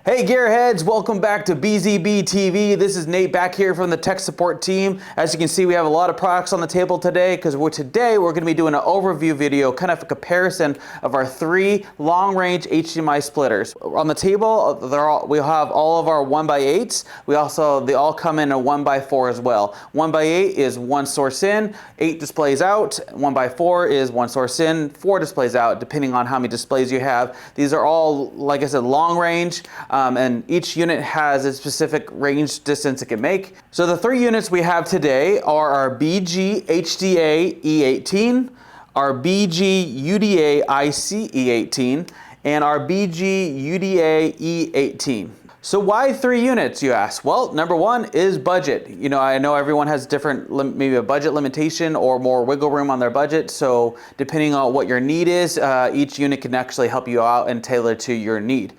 Hey gearheads, welcome back to BZB TV. This is Nate back here from the tech support team. As you can see, we have a lot of products on the table today because today we're going to be doing an overview video, kind of a comparison of our 3 long-range HDMI splitters. On the table, we have all of our 1x8s. They all come in a 1x4 as well. 1x8 is 1 source in, 8 displays out. 1x4 is 1 source in, 4 displays out, depending on how many displays you have. These are all, like I said, long range. And each unit has a specific range distance it can make. So the 3 units we have today are our BGHDA E18, our BGUDA IC E18, and our BGUDA E18. So why 3 units, you ask? Well, number 1 is budget. You know, I know everyone has different, maybe a budget limitation or more wiggle room on their budget. So depending on what your need is, each unit can actually help you out and tailor to your need.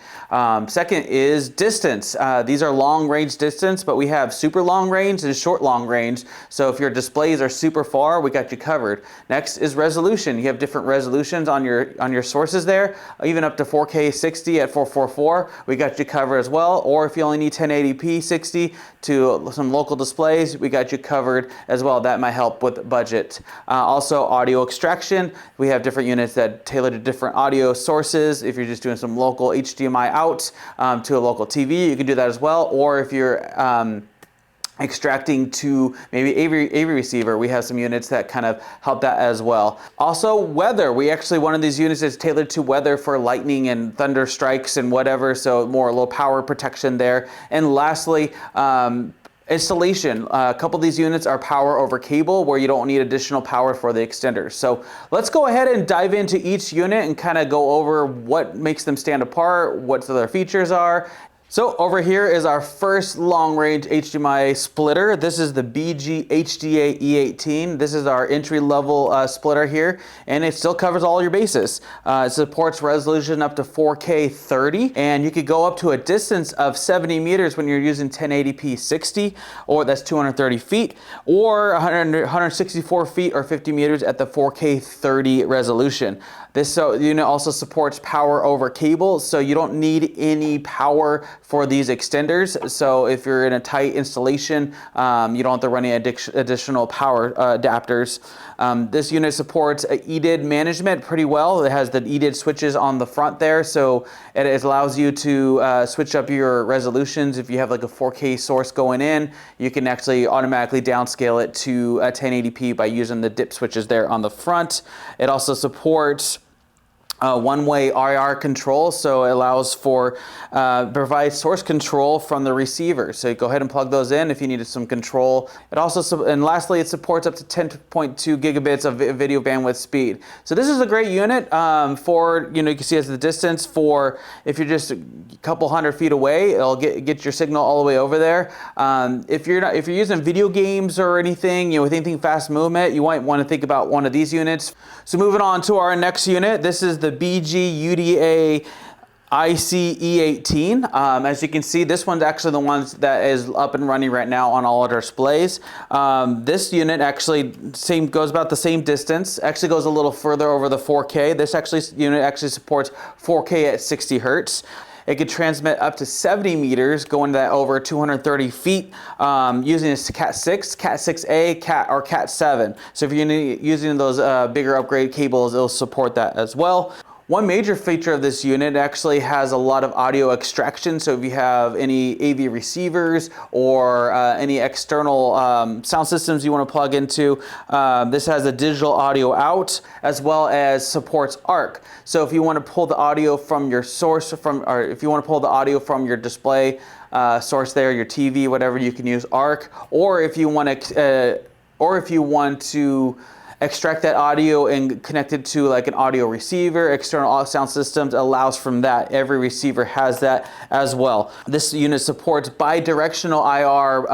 Second is distance. These are long range distance, but we have super long range and short long range. So if your displays are super far, we got you covered. Next is resolution. You have different resolutions on your sources there, even up to 4K 60 at 444. We got you covered as well. Or if you only need 1080p 60 to some local displays, we got you covered as well. That might help with budget. Also audio extraction. We have different units that tailor to different audio sources. If you're just doing some local HDMI out to a local TV, you can do that as well. Or if you're extracting to maybe AV receiver, we have some units that kind of help that as well. Also weather, one of these units is tailored to weather for lightning and thunder strikes and whatever, so more low power protection there. And lastly, installation. A couple of these units are power over cable where you don't need additional power for the extenders. So let's go ahead and dive into each unit and kind of go over what makes them stand apart, what their features are. So over here is our first long-range HDMI splitter. This is the BGHDA E18. This is our entry-level splitter here, and it still covers all your bases. It supports resolution up to 4K 30, and you could go up to a distance of 70 meters when you're using 1080p 60, or that's 230 feet, or 164 feet or 50 meters at the 4K 30 resolution. This unit also supports power over cable, so you don't need any power for these extenders. So if you're in a tight installation, you don't have to run any additional power adapters. This unit supports EDID management pretty well. It has the EDID switches on the front there, so it allows you to switch up your resolutions. If you have like a 4K source going in, you can actually automatically downscale it to 1080p by using the dip switches there on the front. It also supports one-way IR control, so it allows for provides source control from the receiver. So you go ahead and plug those in if you needed some control. It also, and lastly, it supports up to 10.2 gigabits of video bandwidth speed. So this is a great unit for, you can see as the distance for if you're just a couple hundred feet away, it'll get your signal all the way over there. If you're using video games or anything, with anything fast movement, you might want to think about one of these units. So moving on to our next unit, this is the BGUDA IC-E18. As you can see, this one's actually the one that is up and running right now on all of our displays. This unit actually goes about the same distance, actually goes a little further over the 4K. This unit actually supports 4K at 60 hertz. It could transmit up to 70 meters, going to over 230 feet, using a Cat 6, Cat 6A, or Cat 7. So if you're using those bigger upgrade cables, it'll support that as well. One major feature of this unit actually has a lot of audio extraction. So if you have any AV receivers or any external sound systems you want to plug into, this has a digital audio out as well as supports ARC. So if you want to pull the audio from your source, or if you want to pull the audio from your display source there, your TV, whatever, you can use ARC. Or if you want to extract that audio and connect it to like an audio receiver, external sound systems allows from that. Every receiver has that as well. This unit supports bi-directional IR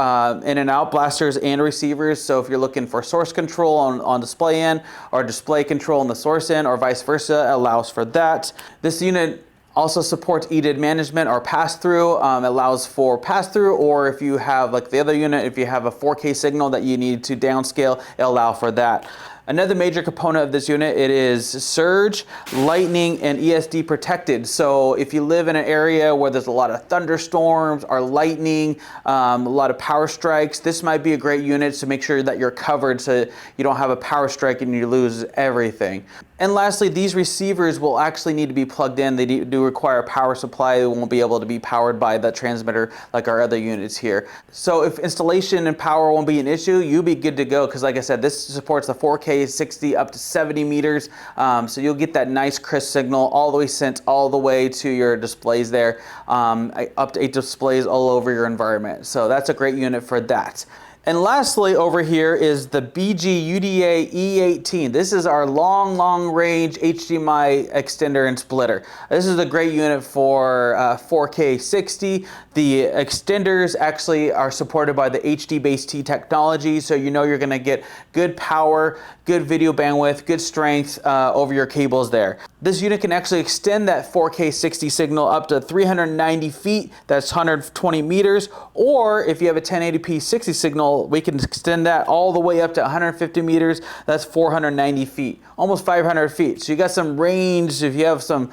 in and out blasters and receivers. So if you're looking for source control on display in or display control on the source in or vice versa, it allows for that. This unit also supports EDID management or pass-through. Allows for pass-through, or if you have, like the other unit, if you have a 4K signal that you need to downscale, it'll allow for that. Another major component of this unit, it is surge, lightning, and ESD protected. So if you live in an area where there's a lot of thunderstorms or lightning, a lot of power strikes, this might be a great unit to make sure that you're covered so you don't have a power strike and you lose everything. And lastly, these receivers will actually need to be plugged in. They do require a power supply. They won't be able to be powered by the transmitter like our other units here. So if installation and power won't be an issue, you'll be good to go, because like I said, this supports the 4K 60 up to 70 meters. So you'll get that nice crisp signal all the way sent all the way to your displays there, up to 8 displays all over your environment. So that's a great unit for that. And lastly, over here is the BZBGEAR E18. This is our long range HDMI extender and splitter. This is a great unit for 4K 60. The extenders actually are supported by the HDBaseT technology, so you know you're gonna get good power, good video bandwidth, good strength over your cables there. This unit can actually extend that 4K 60 signal up to 390 feet, that's 120 meters, or if you have a 1080p 60 signal, we can extend that all the way up to 150 meters, that's 490 feet, almost 500 feet. So you got some range. If you have some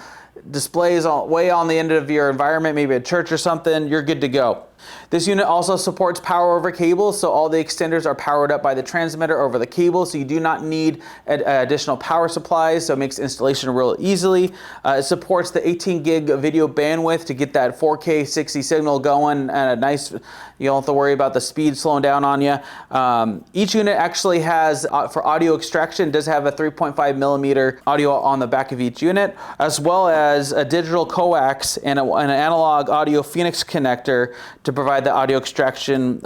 displays way on the end of your environment, maybe a church or something, you're good to go. This unit also supports power over cable, so all the extenders are powered up by the transmitter over the cable, so you do not need additional power supplies, so it makes installation real easily. It supports the 18 gig video bandwidth to get that 4K 60 signal going, and a nice, you don't have to worry about the speed slowing down on you. Each unit actually has, for audio extraction, does have a 3.5 millimeter audio on the back of each unit, as well as a digital coax and an analog audio Phoenix connector to provide the audio extraction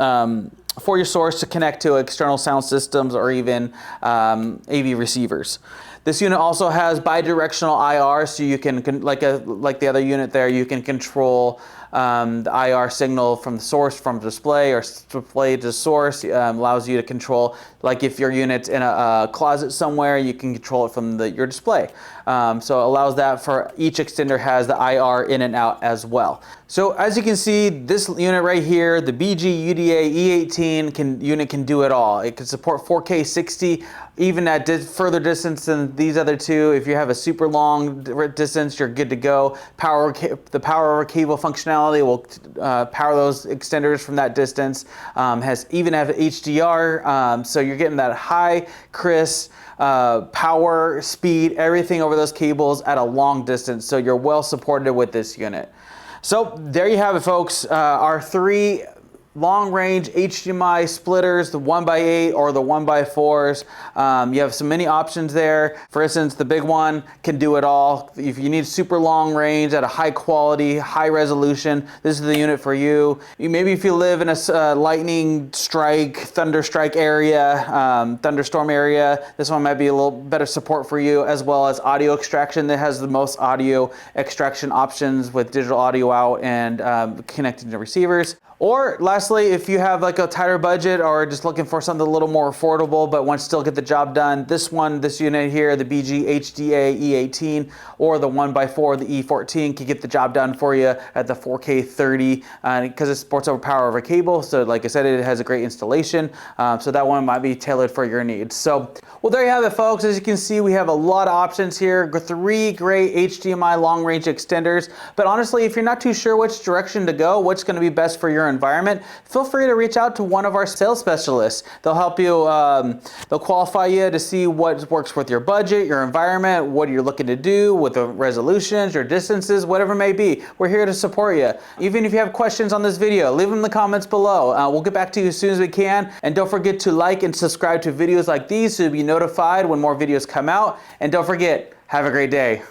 for your source to connect to external sound systems or even AV receivers. This unit also has bi-directional IR, so you can, like the other unit there, you can control the IR signal from the source, from display, or display to source. Allows you to control, like if your unit's in a closet somewhere, you can control it from your display. So it allows that. For each extender has the IR in and out as well. So as you can see, this unit right here, the BZBGEAR E18 unit can do it all. It can support 4K 60, even at further distance than these other two. If you have a super long distance, you're good to go. The power over cable functionality will power those extenders from that distance. Even have HDR, so you're getting that high, crisp, power, speed, everything over those cables at a long distance. So you're well supported with this unit. So there you have it, folks. Our 3 long-range HDMI splitters, the 1x8 or the 1x4s. You have so many options there. For instance, the big one can do it all. If you need super long range at a high quality, high resolution, this is the unit for you. Maybe if you live in a lightning strike, thunder strike area, thunderstorm area, this one might be a little better support for you, as well as audio extraction that has the most audio extraction options with digital audio out and connecting to receivers. Or lastly, if you have like a tighter budget or just looking for something a little more affordable but want to still get the job done, this unit here, the BZBGEAR E18 or the 1x4, the E14, can get the job done for you at the 4K 30 because it supports power over cable. So like I said, it has a great installation. So that one might be tailored for your needs. So, well, there you have it, folks. As you can see, we have a lot of options here. 3 great HDMI long-range extenders. But honestly, if you're not too sure which direction to go, what's going to be best for your environment, feel free to reach out to one of our sales specialists. They'll help you, they'll qualify you to see what works with your budget, your environment, what you're looking to do with the resolutions, your distances, whatever it may be. We're here to support you. Even if you have questions on this video, leave them in the comments below. We'll get back to you as soon as we can. And don't forget to like and subscribe to videos like these so you'll be notified when more videos come out. And don't forget, have a great day.